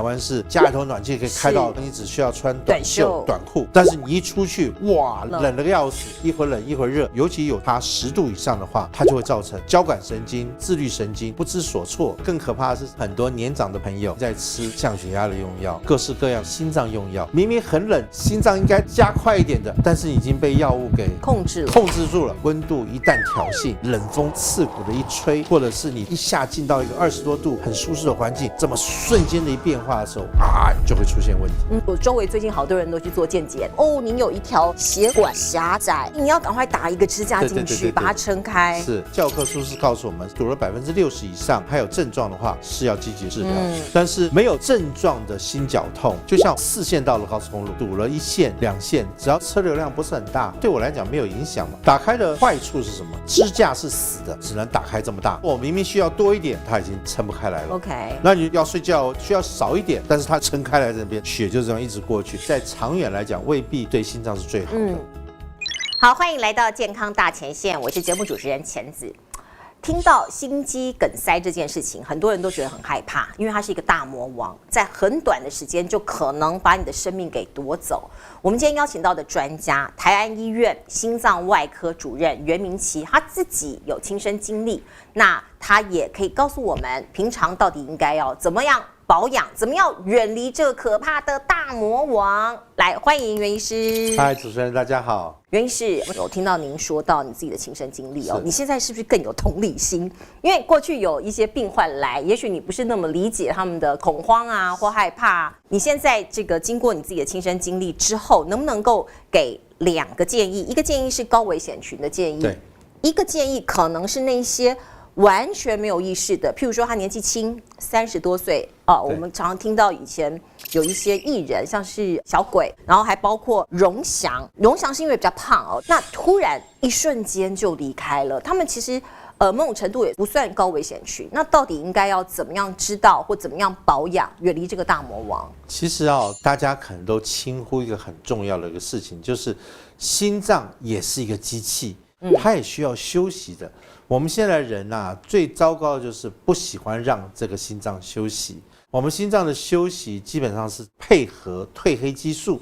湾是家里头暖气可以开到你只需要穿短袖短裤，但是你一出去，哇，冷了个要死，一会儿冷一会儿热，尤其有它10度以上的话，它就会造成交感神经、自律神经不知所措。更可怕的是，很多年长的朋友在吃降血压的用药，各式各样心脏用药，明明很冷，心脏应该加快一点的，但是已经被药物给控制住了。温度一旦挑衅，冷风刺骨的一吹，或者是你一下进到一个20多度很舒适的环境，这么瞬间的一变化的时候就会出现问题。我周围最近好多人都去做健检，您有一条血管狭窄，你要赶快打一个支架进去，把它撑开。是教科书是告诉我们，堵了60%以上还有症状的话，是要积极治疗。但是没有症状的心绞痛，就像4线道的高速公路堵了1线、2线，只要车流量不是很大，对我来讲没有影响嘛。打开的坏处是什么？支架是死的，只能打开这么大。我明明需要多一点，它已经撑不开来了。OK， 那你要睡觉需要少一点，但是它撑开来这边，血就这样一直过去，在长远来讲未必对心脏是最好的。好，欢迎来到健康大前线，我是节目主持人钱子。听到心肌梗塞这件事情，很多人都觉得很害怕，因为它是一个大魔王，在很短的时间就可能把你的生命给夺走。我们今天邀请到的专家，台安医院心脏外科主任袁明琪，他自己有亲身经历，那他也可以告诉我们，平常到底应该要怎么样保养，怎么样远离这个可怕的大魔王。来，欢迎袁医师。嗨，主持人大家好。袁医师，有听到您说到你自己的亲身经历哦，你现在是不是更有同理心？因为过去有一些病患来，也许你不是那么理解他们的恐慌啊或害怕，你现在这个经过你自己的亲身经历之后，能不能够给2个建议？一个建议是高危险群的建议，对，一个建议可能是那些完全没有意识的，譬如说他年纪轻，30多岁我们常常听到以前有一些艺人，像是小鬼，然后还包括荣祥是因为比较胖那突然一瞬间就离开了，他们其实某种程度也不算高危险群，那到底应该要怎么样知道或怎么样保养，远离这个大魔王？其实大家可能都轻忽一个很重要的一个事情，就是心脏也是一个机器，它也需要休息的。我们现在人最糟糕的就是不喜欢让这个心脏休息。我们心脏的休息基本上是配合褪黑激素，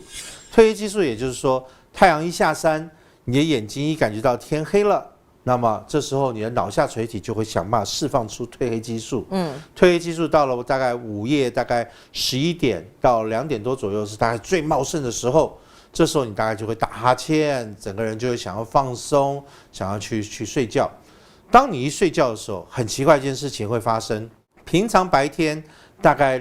褪黑激素也就是说，太阳一下山，你的眼睛一感觉到天黑了，那么这时候你的脑下垂体就会想办法释放出褪黑激素。褪黑激素到了大概午夜大概11点到2点多左右是大概最茂盛的时候。这时候你大概就会打哈欠，整个人就会想要放松，想要去睡觉。当你一睡觉的时候，很奇怪一件事情会发生。平常白天大概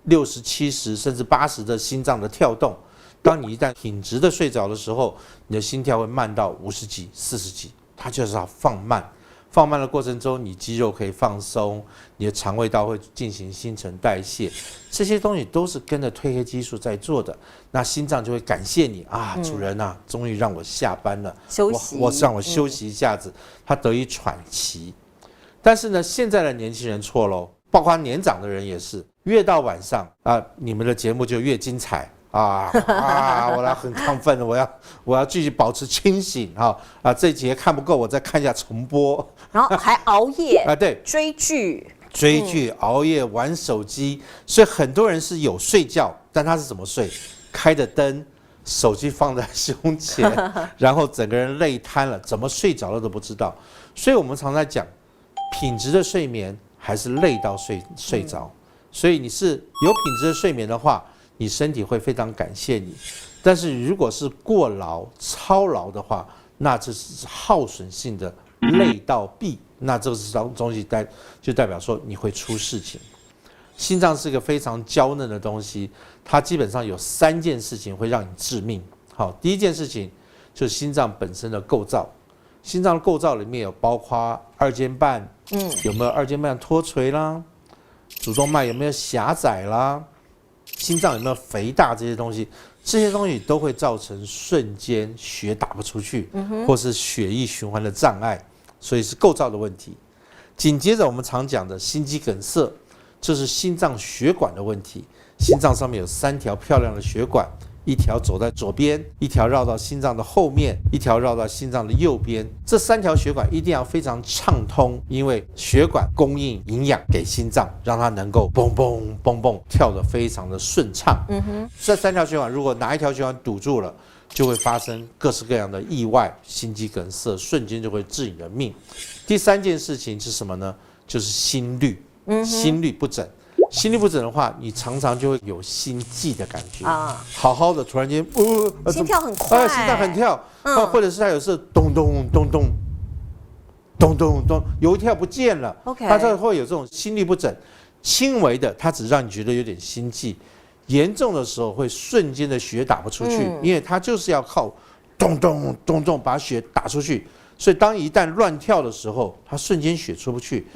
60、70甚至80的心脏的跳动，当你一旦挺直的睡着的时候，你的心跳会慢到50几、40几，它就是要放慢。放慢的过程中，你肌肉可以放松，你的肠胃道会进行新陈代谢，这些东西都是跟着褪黑激素在做的。那心脏就会感谢你主人终于让我下班了，休息，我让我休息一下子，他得以喘息。但是呢，现在的年轻人错喽，包括年长的人也是，越到晚上你们的节目就越精彩。我要很亢奋了，我要继续保持清醒这一节看不够，我再看一下重播，然后还熬夜对，追剧，熬夜玩手机，所以很多人是有睡觉，但他是怎么睡？开着灯，手机放在胸前，然后整个人累瘫了，怎么睡着了都不知道。所以我们常常讲，品质的睡眠还是累到睡着。所以你是有品质的睡眠的话，你身体会非常感谢你，但是如果是过劳、超劳的话，那这是耗损性的累到毙，那这个东西就代表说你会出事情。心脏是一个非常娇嫩的东西，它基本上有3件事情会让你致命。好，第一件事情就是心脏本身的构造，心脏的构造里面有包括二尖瓣，有没有二尖瓣脱垂啦，主动脉有没有狭窄啦。心脏有没有肥大这些东西，这些东西都会造成瞬间血打不出去，或是血液循环的障碍，所以是构造的问题。紧接着我们常讲的心肌梗塞，这是心脏血管的问题。心脏上面有3条漂亮的血管，一条走在左边，一条绕到心脏的后面，一条绕到心脏的右边。这3条血管一定要非常畅通，因为血管供应营养给心脏，让它能够蹦蹦蹦蹦跳得非常的顺畅。这3条血管如果哪一条血管堵住了，就会发生各式各样的意外，心肌梗塞瞬间就会致你的命。第3件事情是什么呢？就是心律，心律不整。心律不整的话，你常常就会有心悸的感觉啊，好好的突然间，心跳很快，心脏很跳，或者是他有时候咚咚咚咚咚咚咚，有一跳不见了，他就会有这种心律不整。轻微的，它只让你觉得有点心悸；严重的时候会瞬间的血打不出去，因为它就是要靠咚咚咚咚把血打出去。所以当一旦乱跳的时候，它瞬间血出不去，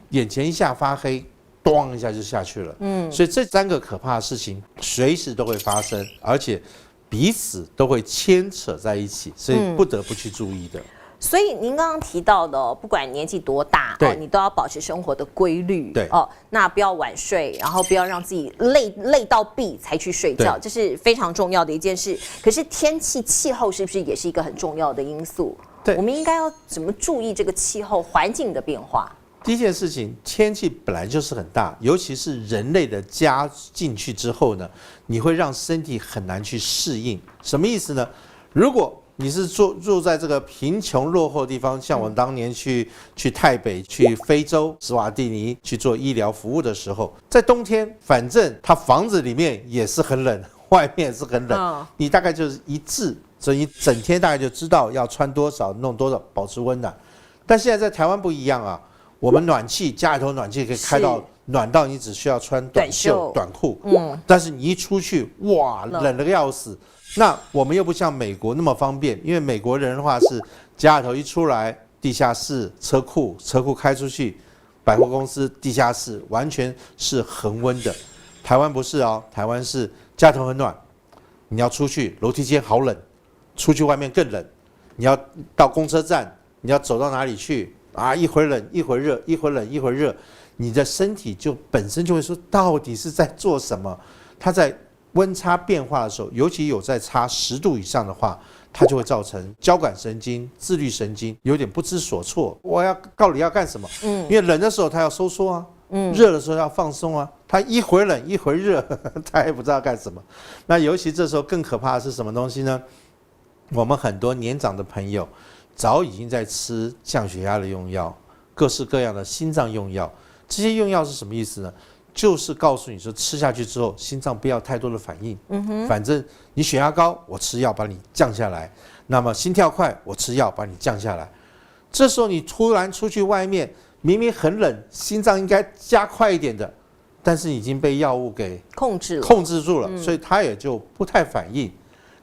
眼前一下发黑。咣一下就下去了，所以这3个可怕的事情随时都会发生，而且彼此都会牵扯在一起，所以不得不去注意的。所以您刚刚提到的，不管年纪多大，你都要保持生活的规律，对那不要晚睡，然后不要让自己累到毙才去睡觉，这是非常重要的一件事。可是天气气候是不是也是一个很重要的因素？对，我们应该要怎么注意这个气候环境的变化？第一件事情，天气本来就是很大，尤其是人类的加进去之后呢，你会让身体很难去适应。什么意思呢？如果你是住在这个贫穷落后的地方，像我当年去泰北、去非洲史瓦蒂尼去做医疗服务的时候，在冬天，反正它房子里面也是很冷，外面也是很冷，你大概就是一致，所以你整天大概就知道要穿多少、弄多少，保持温暖。但现在在台湾不一样啊。我们暖气家里头暖气可以开到暖到你只需要穿短袖短裤，但是你一出去，哇，冷得个要死。那我们又不像美国那么方便，因为美国人的话是家里头一出来，地下室车库开出去，百货公司地下室完全是恒温的。台湾不是哦，台湾是家里头很暖，你要出去楼梯间好冷，出去外面更冷，你要到公车站，你要走到哪里去？一会儿冷一会儿热，一会儿冷一会儿热，你的身体就本身就会说，到底是在做什么？它在温差变化的时候，尤其有在差10度以上的话，它就会造成交感神经、自律神经有点不知所措。我到底要干什么？因为冷的时候它要收缩啊，热的时候要放松啊。它一会儿冷一会儿热，它也不知道干什么。那尤其这时候更可怕的是什么东西呢？我们很多年长的朋友。早已经在吃降血压的用药，各式各样的心脏用药。这些用药是什么意思呢？就是告诉你说，吃下去之后，心脏不要太多的反应。反正你血压高，我吃药把你降下来；那么心跳快，我吃药把你降下来。这时候你突然出去外面，明明很冷，心脏应该加快一点的，但是已经被药物给控制住了，所以它也就不太反应。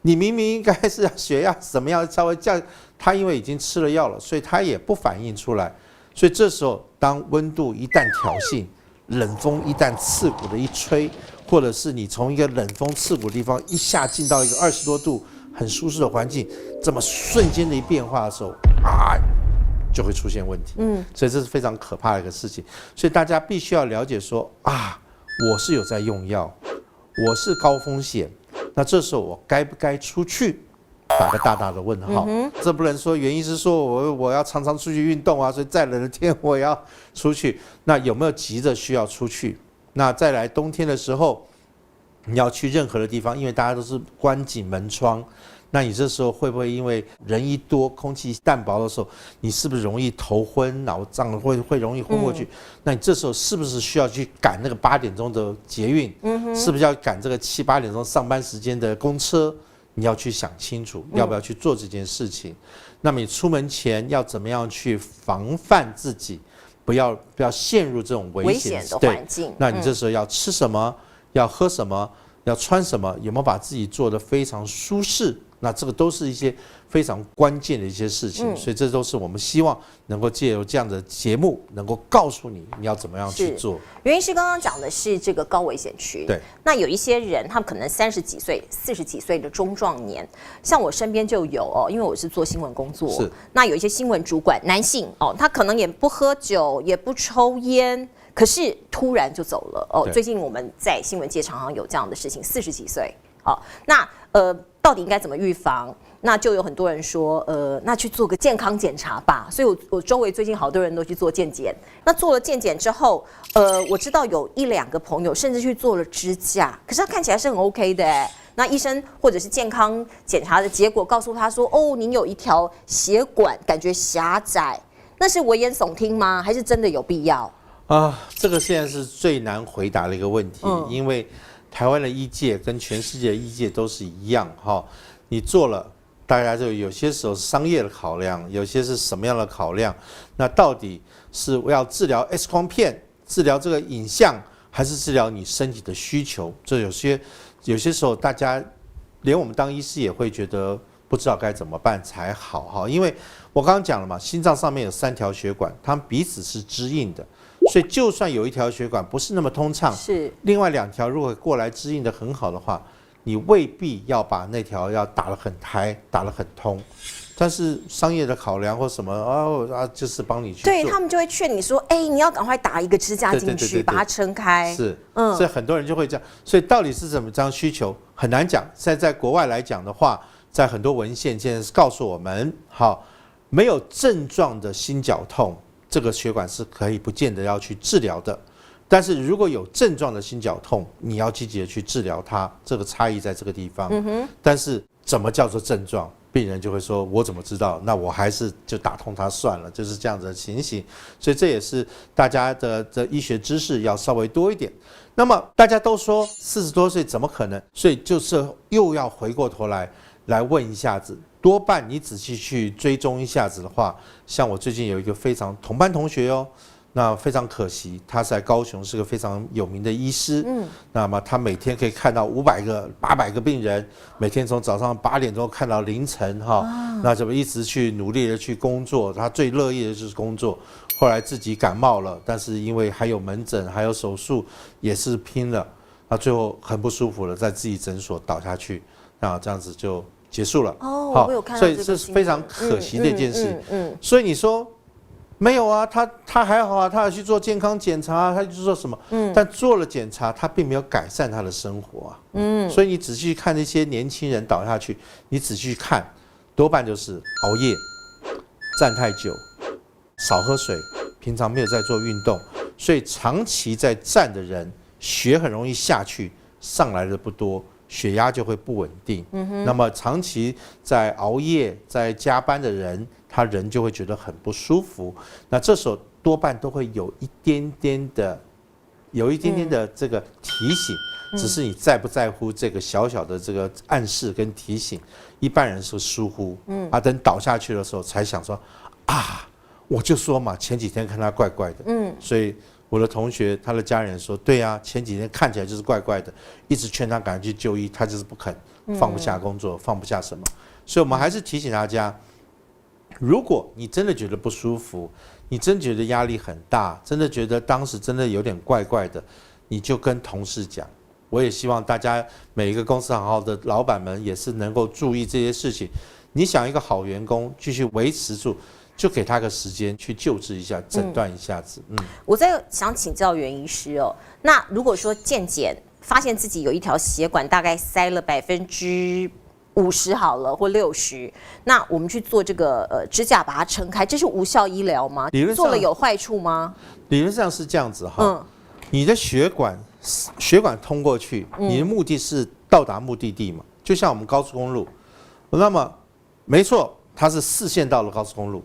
你明明应该是血压怎么样稍微降，它因为已经吃了药了，所以它也不反应出来。所以这时候，当温度一旦挑衅，冷风一旦刺骨的一吹，或者是你从一个冷风刺骨的地方一下进到一个20多度很舒适的环境，这么瞬间的一变化的时候，就会出现问题。所以这是非常可怕的一个事情。所以大家必须要了解说我是有在用药，我是高风险。那这时候我该不该出去？打个大大的问号。这不能说原因是说我要常常出去运动啊，所以再冷的天我也要出去。那有没有急着需要出去？那再来冬天的时候，你要去任何的地方，因为大家都是关紧门窗，那你这时候会不会因为人一多，空气淡薄的时候，你是不是容易头昏脑胀，会容易昏过去？那你这时候是不是需要去赶那个8点钟的捷运？是不是要赶这个7、8点钟上班时间的公车？你要去想清楚，要不要去做这件事情。那么你出门前要怎么样去防范自己，不要陷入这种危险的环境？那你这时候要吃什么？要喝什么？要穿什么？有没有把自己做得非常舒适？那这个都是一些非常关键的一些事情，所以这都是我们希望能够借由这样的节目，能够告诉你你要怎么样去做。袁医师刚刚讲的是这个高危险区，对。那有一些人，他们可能30几岁、40几岁的中壮年，像我身边就有因为我是做新闻工作，是。那有一些新闻主管，男性他可能也不喝酒，也不抽烟。可是突然就走了最近我们在新闻界常常有这样的事情，40几岁那到底应该怎么预防？那就有很多人说，那去做个健康检查吧。所以我周围最近好多人都去做健检。那做了健检之后，我知道有1、2个朋友甚至去做了支架，可是他看起来是很 OK 的哎。那医生或者是健康检查的结果告诉他说，哦，您有一条血管感觉狭窄，那是危言耸听吗？还是真的有必要？这个现在是最难回答的一个问题，因为台湾的医界跟全世界的医界都是一样哈。你做了，大家就有些时候是商业的考量，有些是什么样的考量？那到底是要治疗 X 光片，治疗这个影像，还是治疗你身体的需求？这有些时候，大家连我们当医师也会觉得不知道该怎么办才好哈。因为我刚刚讲了嘛，心脏上面有3条血管，它们彼此是支应的，所以就算有一条血管不是那么通畅，是另外2条如果过来支应的很好的话，你未必要把那条要打得很开，打得很通。但是商业的考量或什么就是帮你去做，对他们就会劝你说，你要赶快打一个支架进去，把它撑开。是，所以很多人就会这样。所以到底是怎么这样需求很难讲。在国外来讲的话，在很多文献现在是告诉我们，好，没有症状的心绞痛，这个血管是可以不见得要去治疗的。但是如果有症状的心绞痛，你要积极的去治疗它，这个差异在这个地方。但是怎么叫做症状？病人就会说：“我怎么知道？那我还是就打通它算了。”就是这样子的情形。所以这也是大家的医学知识要稍微多一点。那么大家都说40多岁怎么可能？所以就是又要回过头来问一下子。多半你仔细去追踪一下子的话，像我最近有一个非常同班同学哦。那非常可惜，他在高雄是个非常有名的医师。那么他每天可以看到500个、800个病人，每天从早上8点钟看到凌晨哈。那怎么一直去努力的去工作？他最乐意的就是工作。后来自己感冒了，但是因为还有门诊、还有手术，也是拼了。那最后很不舒服了，在自己诊所倒下去，那这样子就结束了。我有看到所以这是非常可惜的一件事。所以你说。没有啊，他还好啊，他要去做健康检查，他去做什么？但做了检查，他并没有改善他的生活啊。所以你仔细看那些年轻人倒下去，你仔细看，多半就是熬夜、站太久、少喝水，平常没有在做运动，所以长期在站的人，血很容易下去，上来的不多。血压就会不稳定，那么长期在熬夜、在加班的人，他人就会觉得很不舒服。那这时候多半都会有一点点的这个提醒，只是你在不在乎这个小小的这个暗示跟提醒。一般人是疏忽，等倒下去的时候才想说，我就说嘛，前几天看他怪怪的，所以。我的同学，他的家人说：“对啊，前几天看起来就是怪怪的，一直劝他赶快去就医，他就是不肯，放不下工作，放不下什么。所以我们还是提醒大家，如果你真的觉得不舒服，你真觉得压力很大，真的觉得当时真的有点怪怪的，你就跟同事讲。我也希望大家每一个公司行号的老板们也是能够注意这些事情。你想一个好员工继续维持住。”就给他个时间去救治一下、诊断一下子。我在想请教袁医师哦，那如果说健检发现自己有一条血管大概塞了50%好了，或60%，那我们去做这个支架把它撑开，这是无效医疗吗？理论上做了有坏处吗？理论上是这样子哈。你的血管通过去，你的目的是到达目的地嘛？就像我们高速公路，那么没错，它是4线道的高速公路。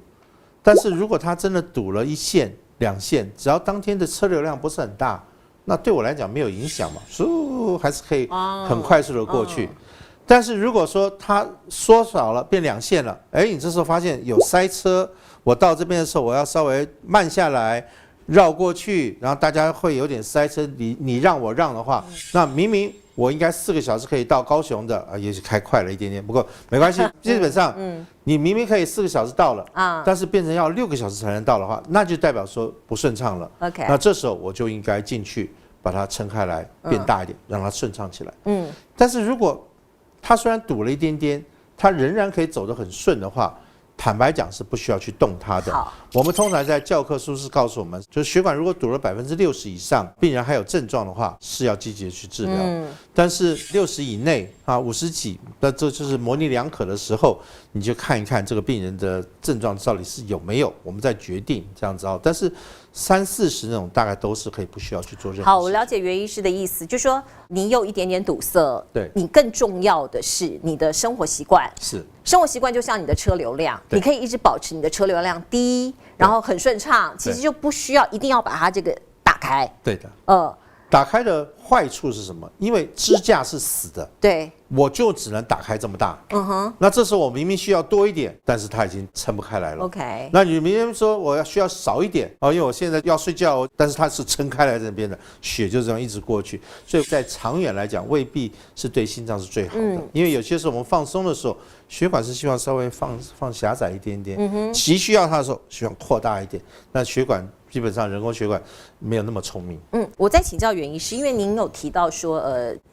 但是如果它真的堵了1线、2线，只要当天的车流量不是很大，那对我来讲没有影响嘛，还是可以很快速的过去。但是如果说它缩小了变2线了，你这时候发现有塞车，我到这边的时候我要稍微慢下来，绕过去，然后大家会有点塞车，你让我让的话，那明明我应该4个小时可以到高雄的也许开快了一点点，不过没关系，基本上你明明可以4个小时到了但是变成要6个小时才能到的话，那就代表说不顺畅了。那这时候我就应该进去把它撑开来，变大一点，让它顺畅起来。但是如果它虽然堵了一点点，它仍然可以走得很顺的话，坦白讲是不需要去动它的。我们通常在教科书是告诉我们，就是血管如果堵了60%以上，病人还有症状的话，是要积极的去治疗。但是60以内啊，50几，那这就是模棱两可的时候，你就看一看这个病人的症状到底是有没有，我们再决定这样子哦。但是30、40那种大概都是可以不需要去做任何事。好，我了解袁医师的意思，就是说你有一点点堵塞，对，你更重要的是你的生活习惯。是，生活习惯就像你的车流量，你可以一直保持你的车流量低，然后很顺畅，其实就不需要一定要把它这个打开。对的，打开的坏处是什么？因为支架是死的，对，我就只能打开这么大。那这时候我明明需要多一点，但是它已经撑不开来了。OK， 那你明明说我需要少一点因为我现在要睡觉，但是它是撑开来这边的，血就这样一直过去，所以在长远来讲，未必是对心脏是最好的。因为有些时候我们放松的时候，血管是希望稍微放狭窄一点点，急需要它的时候希望扩大一点，那血管。基本上人工血管没有那么聪明。我再请教袁医师，因为您有提到说，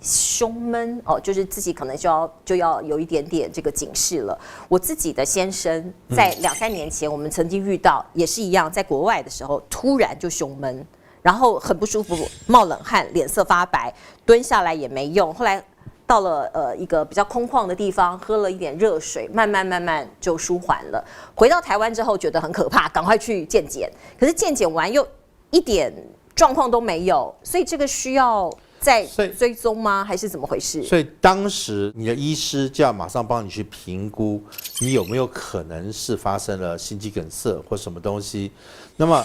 胸闷就是自己可能就要有一点点这个警示了。我自己的先生在2、3年前，我们曾经遇到也是一样，在国外的时候突然就胸闷，然后很不舒服，冒冷汗，脸色发白，蹲下来也没用，后来。到了一个比较空旷的地方，喝了一点热水，慢慢就舒缓了。回到台湾之后觉得很可怕，赶快去健检。可是健检完又一点状况都没有，所以这个需要再追踪吗？还是怎么回事？所以当时你的医师就要马上帮你去评估，你有没有可能是发生了心肌梗塞或什么东西。那么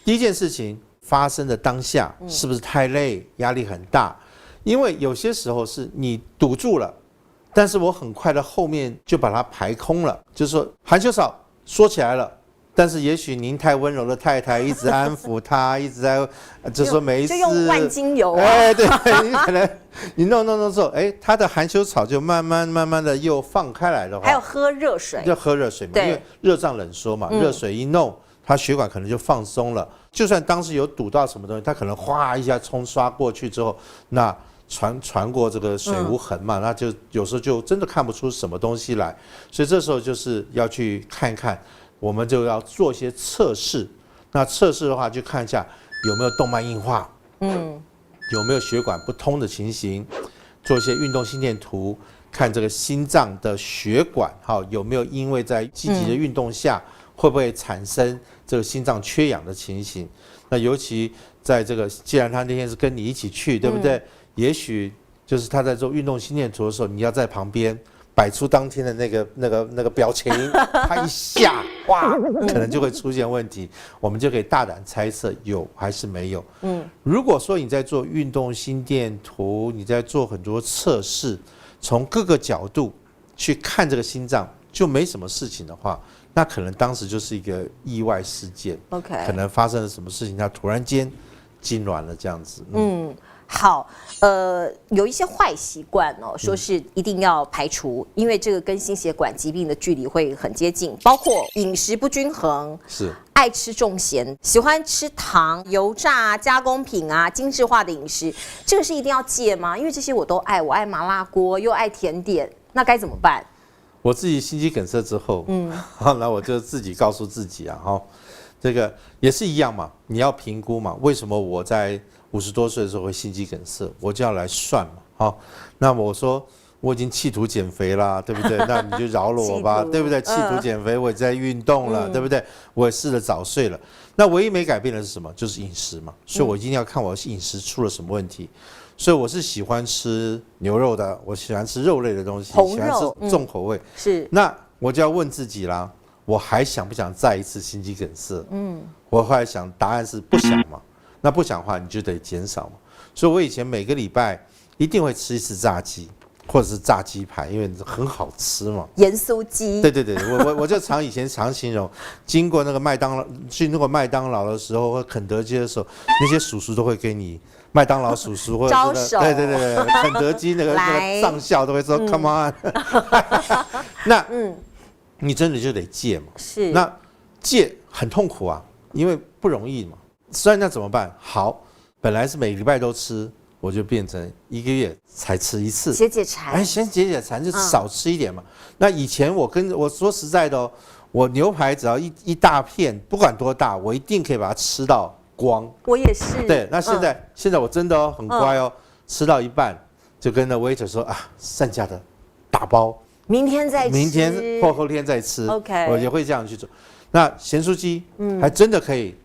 第一件事情发生的当下是不是太累，压力很大？因为有些时候是你堵住了，但是我很快的后面就把它排空了，就是说含羞草说起来了，但是也许您太温柔的太太一直安抚他，一直在就说没事，就用万金油对，你可能你弄之后，他的含羞草就慢慢的又放开来的话，还有喝热水，就喝热水嘛，因为热胀冷缩嘛，热水一弄，它血管可能就放松了。就算当时有堵到什么东西，它可能哗一下冲刷过去之后，那传过这个水无痕嘛，那就有时候就真的看不出什么东西来，所以这时候就是要去看一看，我们就要做一些测试。那测试的话，就看一下有没有动脉硬化，有没有血管不通的情形，做一些运动心电图，看这个心脏的血管有没有因为在积极的运动下，会不会产生这个心脏缺氧的情形。那尤其在这个，既然他那天是跟你一起去，对不对？也许就是他在做运动心电图的时候，你要在旁边摆出当天的那个表情，他一下哇，可能就会出现问题，我们就可以大胆猜测有还是没有。如果说你在做运动心电图，你在做很多测试，从各个角度去看这个心脏，就没什么事情的话，那可能当时就是一个意外事件。OK， 可能发生了什么事情，他突然间痉挛了这样子。好，有一些坏习惯说是一定要排除，因为这个跟心血管疾病的距离会很接近，包括饮食不均衡，是爱吃重咸，喜欢吃糖、油炸、加工品啊，精致化的饮食，这个是一定要戒吗？因为这些我都爱，我爱麻辣锅，又爱甜点，那该怎么办？我自己心肌梗塞之后，那我就自己告诉自己啊，这个也是一样嘛，你要评估嘛，为什么我在50多岁的时候会心肌梗塞，我就要来算嘛，那么我说我已经企图减肥啦，对不对？那你就饶了我吧，对不对？企图减肥，我也在运动了，对不对？我也试着早睡了，那唯一没改变的是什么？就是饮食嘛，所以我一定要看我饮食出了什么问题。所以我是喜欢吃牛肉的，我喜欢吃肉类的东西，喜欢吃重口味。是，那我就要问自己啦，我还想不想再一次心肌梗塞？我后来想，答案是不想嘛。那不想的话，你就得减少嘛。所以我以前每个礼拜一定会吃一次炸鸡，或者是炸鸡排，因为很好吃嘛。盐酥鸡。对，我就以前常形容，经过那个麦当劳，去那个麦当劳的时候或肯德基的时候，那些叔叔都会给你。麦当劳叔叔或者是对，肯德基那个上校都会说 Come on， 那你真的就得戒嘛。是，那戒很痛苦啊，因为不容易嘛。所以那怎么办？好，本来是每个礼拜都吃，我就变成1个月才吃一次，解解馋。先解解馋，就少吃一点嘛。那以前我说实在的我牛排只要一大片，不管多大，我一定可以把它吃到光。我也是。对，那现在我真的很乖哦，吃到一半就跟那 waiter 说啊，剩下的打包，明天再吃，明天或后天再吃。OK， 我也会这样去做。那咸酥鸡还真的可以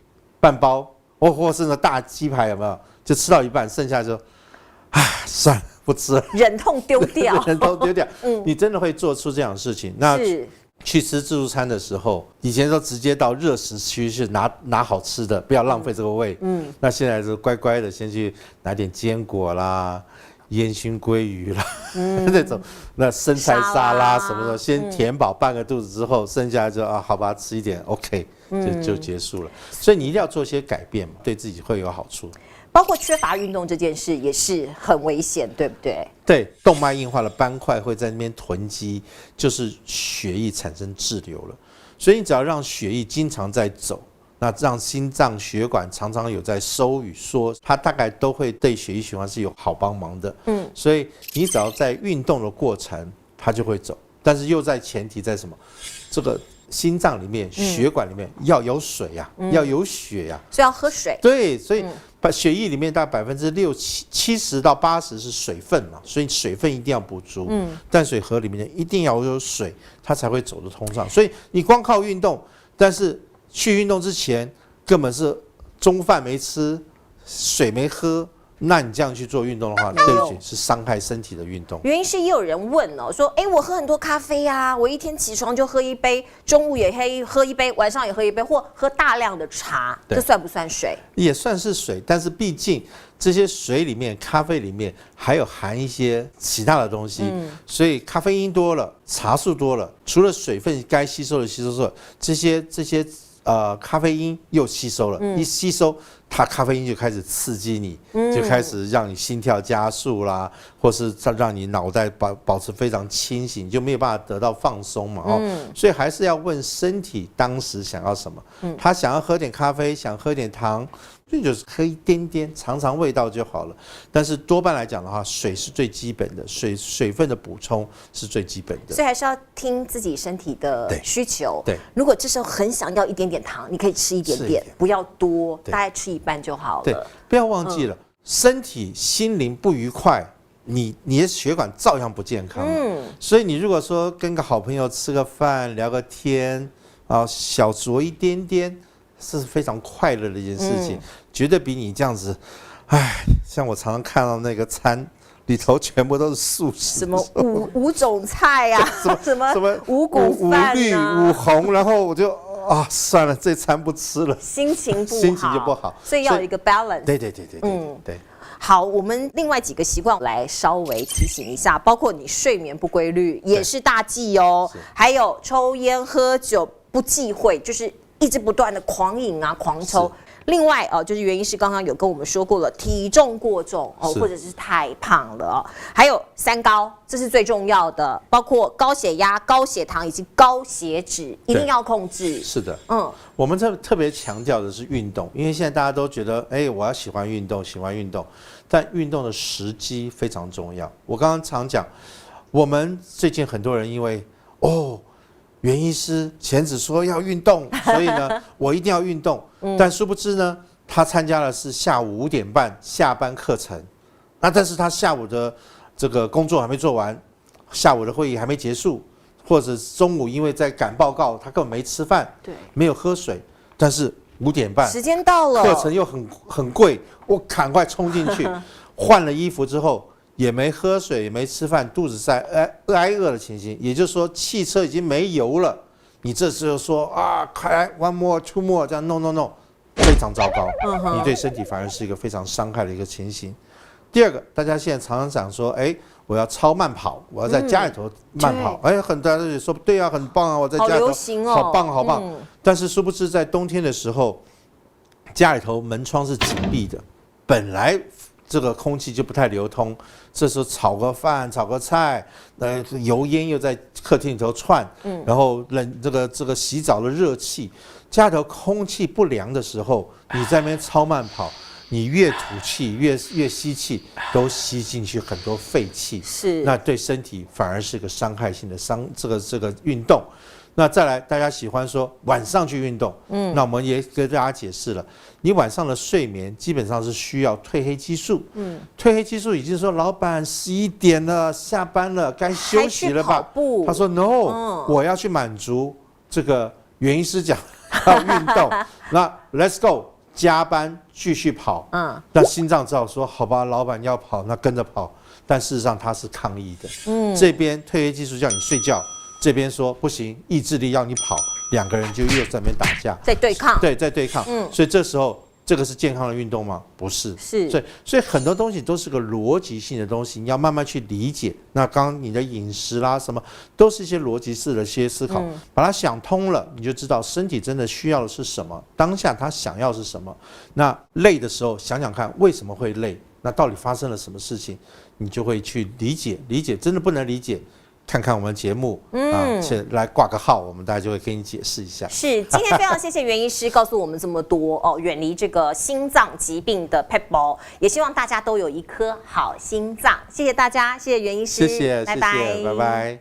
半包，或是那大鸡排有没有？就吃到一半，剩下就，算了，不吃了，忍痛丢掉，忍痛丢掉。你真的会做出这样的事情？那去吃自助餐的时候，以前都直接到热食区去拿好吃的，不要浪费这个胃。那现在就乖乖的先去拿点坚果啦、烟熏鲑鱼啦，那种那生菜沙拉什么的，先填饱半个肚子之后，剩下就好吧，吃一点 OK， 就结束了。所以你一定要做一些改变嘛，对自己会有好处。包括缺乏运动这件事也是很危险，对不对？对，动脉硬化的斑块会在那边囤积，就是血液产生滞留了。所以你只要让血液经常在走，那让心脏血管常常有在收与缩，它大概都会对血液循环是有好帮忙的。所以你只要在运动的过程，它就会走。但是又在前提在什么？这个心脏里面、血管里面要有水呀，要有血呀，所以要喝水。对，所以血液里面大概70%到80%是水分嘛，所以水分一定要补足。淡水河里面一定要有水，它才会走得通畅。所以你光靠运动，但是去运动之前根本是中饭没吃，水没喝。那你这样去做运动的话，对不起，是伤害身体的运动。原因是也有人问哦，说，我喝很多咖啡啊，我一天起床就喝一杯，中午也喝一杯，晚上也喝一杯，或喝大量的茶，这算不算水？也算是水，但是毕竟这些水里面、咖啡里面还有含一些其他的东西，所以咖啡因多了，茶素多了，除了水分该吸收的吸收之外，这些咖啡因又吸收了，一吸收，它咖啡因就开始刺激你，就开始让你心跳加速啦，或是让你脑袋保持非常清醒，就没有办法得到放松嘛。所以还是要问身体当时想要什么。他想要喝点咖啡，想喝点糖，就是喝一点点，尝尝味道就好了。但是多半来讲的话，水是最基本的，水分的补充是最基本的。所以还是要听自己身体的需求。对，如果这时候很想要一点点糖，你可以吃一点点，不要多，大概吃一半就好了。对，不要忘记了，身体心灵不愉快，你的血管照样不健康。所以你如果说跟个好朋友吃个饭、聊个天小酌一点点，是非常快乐的一件事情，绝对比你这样子，像我常常看到那个餐里头全部都是素食，什么五种菜啊，什么五谷饭啊，五绿五红，然后我就算了，这餐不吃了，心情就不好，所以要有一个 balance。对。好，我们另外几个习惯来稍微提醒一下，包括你睡眠不规律也是大忌哦，还有抽烟喝酒不忌讳，就是一直不断的狂饮啊、狂抽。另外就是原因是刚刚有跟我们说过了，体重过重或者是太胖了还有三高，这是最重要的，包括高血压、高血糖以及高血脂，一定要控制。是的，我们特别强调的是运动，因为现在大家都觉得，我要喜欢运动，但运动的时机非常重要。我刚刚常讲，我们最近很多人因为袁医师前只说要运动，所以呢，我一定要运动。但殊不知呢，他参加的是下午5点半下班课程，但是他下午的这个工作还没做完，下午的会议还没结束，或者中午因为在赶报告，他根本没吃饭，没有喝水，但是5点半时间到了，课程又很贵，我赶快冲进去，换了衣服之后。也没喝水，也没吃饭，肚子在挨饿的情形，也就是说汽车已经没油了。你这时候说快来 one more two more 这样 no， 非常糟糕，你对身体反而是一个非常伤害的一个情形。第二个，大家现在常常讲说，我要超慢跑，我要在家里头慢跑，很多人说对啊，很棒啊，我在家里头好棒。但是殊不知在冬天的时候，家里头门窗是紧闭的，本来这个空气就不太流通，这时候炒个饭、炒个菜，油烟又在客厅里头窜，然后这个洗澡的热气，家里头空气不良的时候，你在那边超慢跑，你越吐气越吸气，都吸进去很多废气，是，那对身体反而是个伤害性的这个运动。那再来，大家喜欢说晚上去运动，那我们也跟大家解释了，你晚上的睡眠基本上是需要褪黑激素，褪黑激素已经说老板11点了，下班了，该休息了吧？他说 no，我要去满足这个袁医师讲要运动，那 let's go。加班继续跑，那心脏只好说好吧，老板要跑，那跟着跑。但事实上他是抗议的，这边褪黑激素叫你睡觉，这边说不行，意志力要你跑，两个人就又在那边打架，在对抗，对，在对抗。所以这时候这个是健康的运动吗？不是，是。所以很多东西都是个逻辑性的东西，你要慢慢去理解。那刚刚你的饮食啦什么，都是一些逻辑式的一些思考，把它想通了，你就知道身体真的需要的是什么，当下他想要是什么。那累的时候想想看为什么会累，那到底发生了什么事情，你就会去理解。理解真的不能理解，看看我们节目来挂个号，我们大家就会给你解释一下。是，今天非常谢谢袁医师告诉我们这么多哦，远离这个心脏疾病的 Pebble， 也希望大家都有一颗好心脏。谢谢大家，谢谢袁医师，谢谢，拜拜，拜拜。